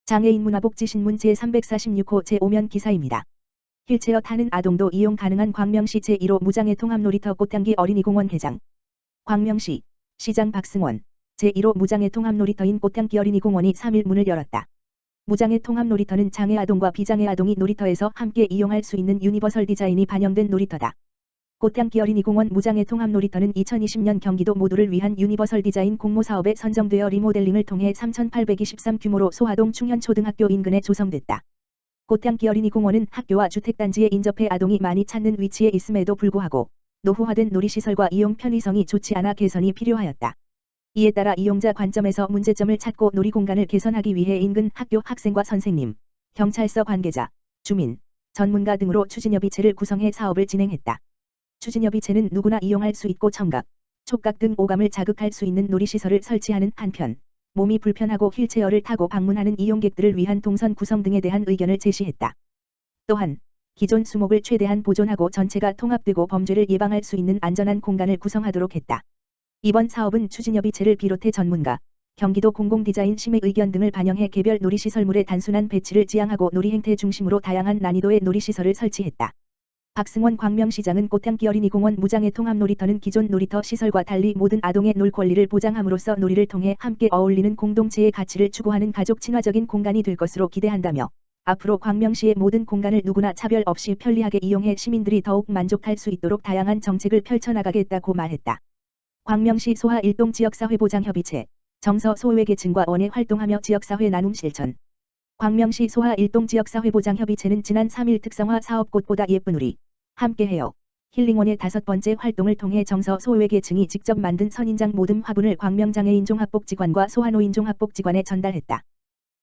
장애인 문화복지신문 제346호 제5면 기사입니다. 휠체어 타는 아동도 이용 가능한 광명시 제1호 무장애 통합 놀이터 꽃향기 어린이공원 개장. 광명시 시장 박승원 제1호 무장애 통합 놀이터인 꽃향기 어린이공원이 3일 문을 열었다. 무장애 통합 놀이터는 장애 아동과 비장애 아동이 놀이터에서 함께 이용할 수 있는 유니버설 디자인이 반영된 놀이터다. 꽃향기 어린이공원 무장애 통합 놀이터는 2020년 경기도 모두를 위한 유니버설 디자인 공모사업에 선정되어 리모델링을 통해 3,823 규모로 소아동 충현초등학교 인근에 조성됐다. 꽃향기 어린이공원은 학교와 주택단지에 인접해 아동이 많이 찾는 위치에 있음에도 불구하고 노후화된 놀이시설과 이용 편의성이 좋지 않아 개선이 필요하였다. 이에 따라 이용자 관점에서 문제점을 찾고 놀이공간을 개선하기 위해 인근 학교 학생과 선생님, 경찰서 관계자, 주민, 전문가 등으로 추진협의체를 구성해 사업을 진행했다. 추진협의체는 누구나 이용할 수 있고 청각, 촉각 등 오감을 자극할 수 있는 놀이시설을 설치하는 한편 몸이 불편하고 휠체어를 타고 방문하는 이용객들을 위한 동선 구성 등에 대한 의견을 제시했다. 또한 기존 수목을 최대한 보존하고 전체가 통합되고 범죄를 예방할 수 있는 안전한 공간을 구성하도록 했다. 이번 사업은 추진협의체를 비롯해 전문가, 경기도 공공디자인심의 의견 등을 반영해 개별 놀이시설물의 단순한 배치를 지향하고 놀이행태 중심으로 다양한 난이도의 놀이시설을 설치했다. 박승원 광명시장은 꽃향기 어린이공원 무장애 통합 놀이터는 기존 놀이터 시설과 달리 모든 아동의 놀 권리를 보장함으로써 놀이를 통해 함께 어울리는 공동체의 가치를 추구하는 가족 친화적인 공간이 될 것으로 기대한다며 앞으로 광명시의 모든 공간을 누구나 차별 없이 편리하게 이용해 시민들이 더욱 만족할 수 있도록 다양한 정책을 펼쳐나가겠다고 말했다. 광명시 소아 일동 지역사회보장협의체 정서 소외계층과 원에 활동하며 지역사회 나눔 실천. 광명시 소아 일동 지역사회보장협의체는 지난 3일 특성화 사업 꽃보다 예쁜 우리 함께해요 힐링원의 5번째 활동을 통해 정서 소외계층이 직접 만든 선인장 모듬 화분을 광명장애인 종합복지관과 소아노인 종합복지관에 전달했다.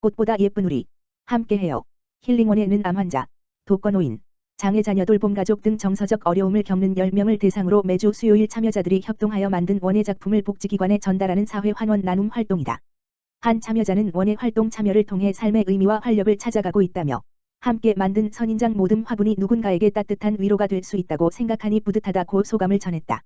꽃보다 예쁜 우리 함께해요 힐링원에는 암환자, 독거노인, 장애자녀 돌봄가족 등 정서적 어려움을 겪는 10명을 대상으로 매주 수요일 참여자들이 협동하여 만든 원예 작품을 복지기관에 전달하는 사회 환원 나눔 활동이다. 한 참여자는 원예 활동 참여를 통해 삶의 의미와 활력을 찾아가고 있다며 함께 만든 선인장 모듬 화분이 누군가에게 따뜻한 위로가 될 수 있다고 생각하니 뿌듯하다고 소감을 전했다.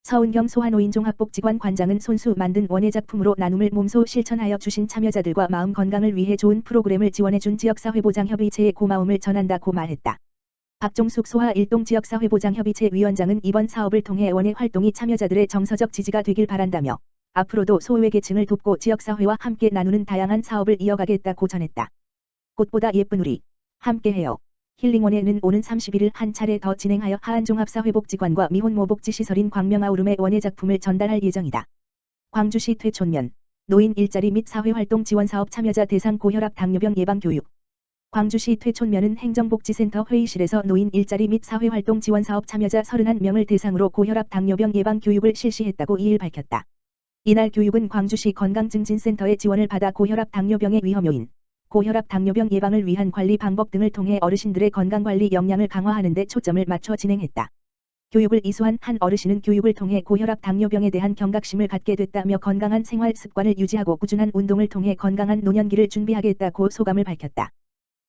서은경 소아노인 종합복지관 관장은 손수 만든 원예 작품으로 나눔을 몸소 실천하여 주신 참여자들과 마음 건강을 위해 좋은 프로그램을 지원해준 지역사회보장협의체에 고마움을 전한다고 말했다. 박종숙 소아 일동 지역사회보장협의체 위원장은 이번 사업을 통해 원예 활동이 참여자들의 정서적 지지가 되길 바란다며 앞으로도 소외계층을 돕고 지역사회와 함께 나누는 다양한 사업을 이어가겠다고 전했다. 꽃보다 예쁜 우리 함께해요 힐링원에는 오는 31일 한 차례 더 진행하여 하안종합사회복지관과 미혼모복지시설인 광명아우름의 원예 작품을 전달할 예정이다. 광주시 퇴촌면 노인 일자리 및 사회활동 지원사업 참여자 대상 고혈압 당뇨병 예방교육. 광주시 퇴촌면은 행정복지센터 회의실에서 노인 일자리 및 사회활동 지원사업 참여자 31명을 대상으로 고혈압 당뇨병 예방교육을 실시했다고 2일 밝혔다. 이날 교육은 광주시 건강증진센터의 지원을 받아 고혈압 당뇨병의 위험 요인, 고혈압 당뇨병 예방을 위한 관리 방법 등을 통해 어르신들의 건강관리 역량을 강화하는 데 초점을 맞춰 진행했다. 교육을 이수한 한 어르신은 교육을 통해 고혈압 당뇨병에 대한 경각심을 갖게 됐다며 건강한 생활 습관을 유지하고 꾸준한 운동을 통해 건강한 노년기를 준비하겠다고 소감을 밝혔다.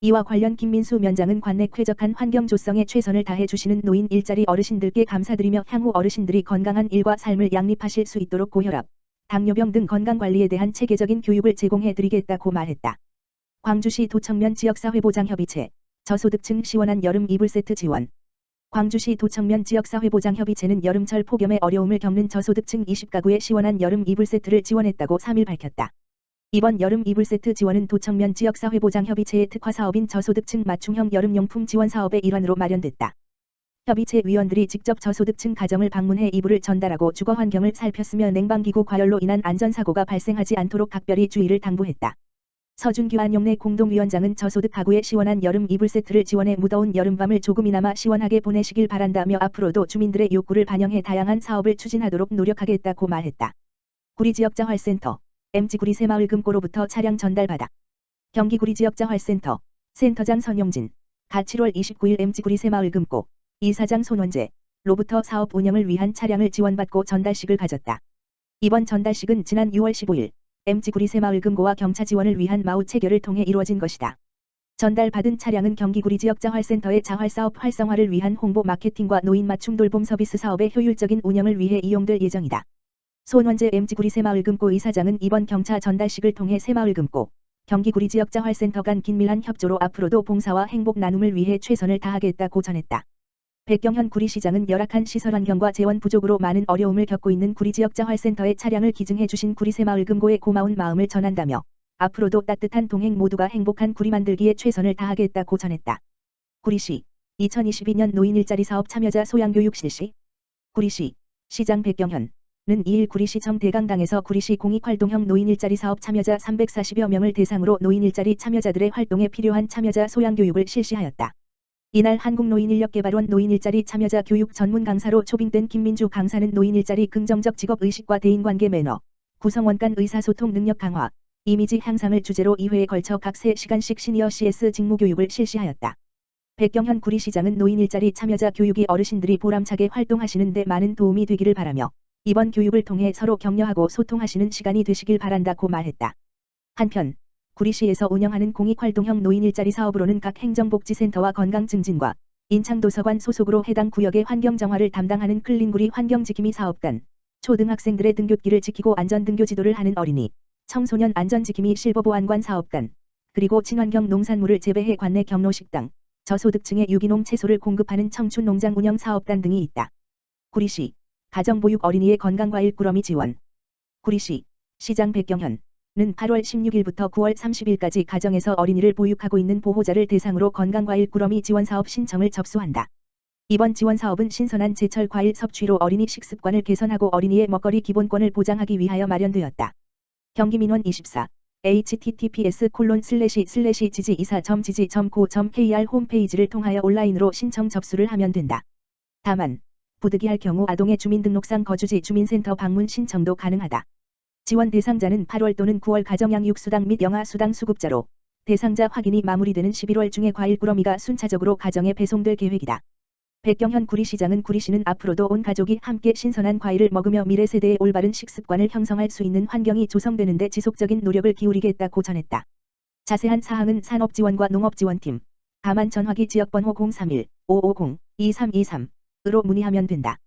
이와 관련 김민수 면장은 관내 쾌적한 환경 조성에 최선을 다해 주시는 노인 일자리 어르신들께 감사드리며 향후 어르신들이 건강한 일과 삶을 양립하실 수 있도록 고혈압, 당뇨병 등 건강관리에 대한 체계적인 교육을 제공해 드리겠다고 말했다. 광주시 도청면 지역사회보장협의체 저소득층 시원한 여름 이불 세트 지원. 광주시 도청면 지역사회보장협의체는 여름철 폭염에 어려움을 겪는 저소득층 20가구에 시원한 여름 이불 세트를 지원했다고 3일 밝혔다. 이번 여름 이불 세트 지원은 도청면 지역사회보장협의체의 특화사업인 저소득층 맞춤형 여름용품 지원 사업의 일환으로 마련됐다. 협의체 위원들이 직접 저소득층 가정을 방문해 이불을 전달하고 주거 환경을 살폈으며 냉방기구 과열로 인한 안전사고가 발생하지 않도록 각별히 주의를 당부했다. 서준규 안용래 공동위원장은 저소득 가구에 시원한 여름 이불 세트를 지원해 무더운 여름밤을 조금이나마 시원하게 보내시길 바란다며 앞으로도 주민들의 욕구를 반영해 다양한 사업을 추진하도록 노력하겠다고 말했다. 구리지역자활센터 MG구리 새마을금고로부터 차량 전달받아. 경기구리 지역자활센터 센터장 선용진 가 7월 29일 MG구리 새마을금고 이사장 손원재 로부터 사업 운영을 위한 차량을 지원받고 전달식을 가졌다. 이번 전달식은 지난 6월 15일 MG구리 새마을금고와 경차 지원을 위한 마우 체결을 통해 이루어진 것이다. 전달받은 차량은 경기구리 지역자활센터의 자활사업 활성화를 위한 홍보 마케팅과 노인 맞춤 돌봄 서비스 사업의 효율적인 운영을 위해 이용될 예정이다. 손원재 MG구리 새마을금고 이사장은 이번 경차 전달식을 통해 새마을금고, 경기 구리 지역자활센터 간 긴밀한 협조로 앞으로도 봉사와 행복 나눔을 위해 최선을 다하겠다고 전했다. 백경현 구리시장은 열악한 시설 환경과 재원 부족으로 많은 어려움을 겪고 있는 구리 지역자활센터에 차량을 기증해 주신 구리새마을 금고에 고마운 마음을 전한다며 앞으로도 따뜻한 동행 모두가 행복한 구리 만들기에 최선을 다하겠다고 전했다. 구리시 2022년 노인 일자리 사업 참여자 소양교육 실시. 구리시 시장 백경현은 2일 구리시청 대강당에서 구리시 공익활동형 노인 일자리 사업 참여자 340여 명을 대상으로 노인 일자리 참여자들의 활동에 필요한 참여자 소양교육을 실시하였다. 이날 한국노인인력개발원 노인 일자리 참여자 교육 전문 강사로 초빙된 김민주 강사는 노인 일자리 긍정적 직업의식과 대인관계 매너, 구성원 간 의사소통 능력 강화, 이미지 향상을 주제로 2회에 걸쳐 각 3시간씩 시니어 CS 직무교육을 실시하였다. 백경현 구리시장은 노인 일자리 참여자 교육이 어르신들이 보람차게 활동하시는 데 많은 도움이 되기를 바라며 이번 교육을 통해 서로 격려하고 소통하시는 시간이 되시길 바란다고 말했다. 한편 구리시에서 운영하는 공익활동형 노인 일자리 사업으로는 각 행정복지센터와 건강증진과 인창도서관 소속으로 해당 구역의 환경정화를 담당하는 클린구리 환경지킴이 사업단, 초등학생들의 등굣길을 지키고 안전등교 지도를 하는 어린이, 청소년 안전지킴이 실버보안관 사업단, 그리고 친환경 농산물을 재배해 관내 경로식당, 저소득층의 유기농 채소를 공급하는 청춘농장 운영 사업단 등이 있다. 구리시 가정보육 어린이의 건강과일 꾸러미 지원. 구리시 시장 백경현은 8월 16일부터 9월 30일까지 가정에서 어린이를 보육하고 있는 보호자를 대상으로 건강과일 꾸러미 지원사업 신청을 접수한다. 이번 지원사업은 신선한 제철 과일 섭취로 어린이 식습관을 개선하고 어린이의 먹거리 기본권을 보장하기 위하여 마련되었다. 경기민원 24 https://지지24.지지.go.kr 홈페이지를 통하여 온라인으로 신청 접수를 하면 된다. 다만 부득이할 경우 아동의 주민등록상 거주지 주민센터 방문 신청도 가능하다. 지원 대상자는 8월 또는 9월 가정양육수당 및 영아수당 수급자로 대상자 확인이 마무리되는 11월 중에 과일 꾸러미가 순차적으로 가정에 배송될 계획이다. 백경현 구리시장은 구리시는 앞으로도 온 가족이 함께 신선한 과일을 먹으며 미래 세대의 올바른 식습관을 형성할 수 있는 환경이 조성되는 데 지속적인 노력을 기울이겠다고 전했다. 자세한 사항은 산업지원과 농업지원팀, 다만 전화기 지역번호 031-550-2323으로 문의하면 된다.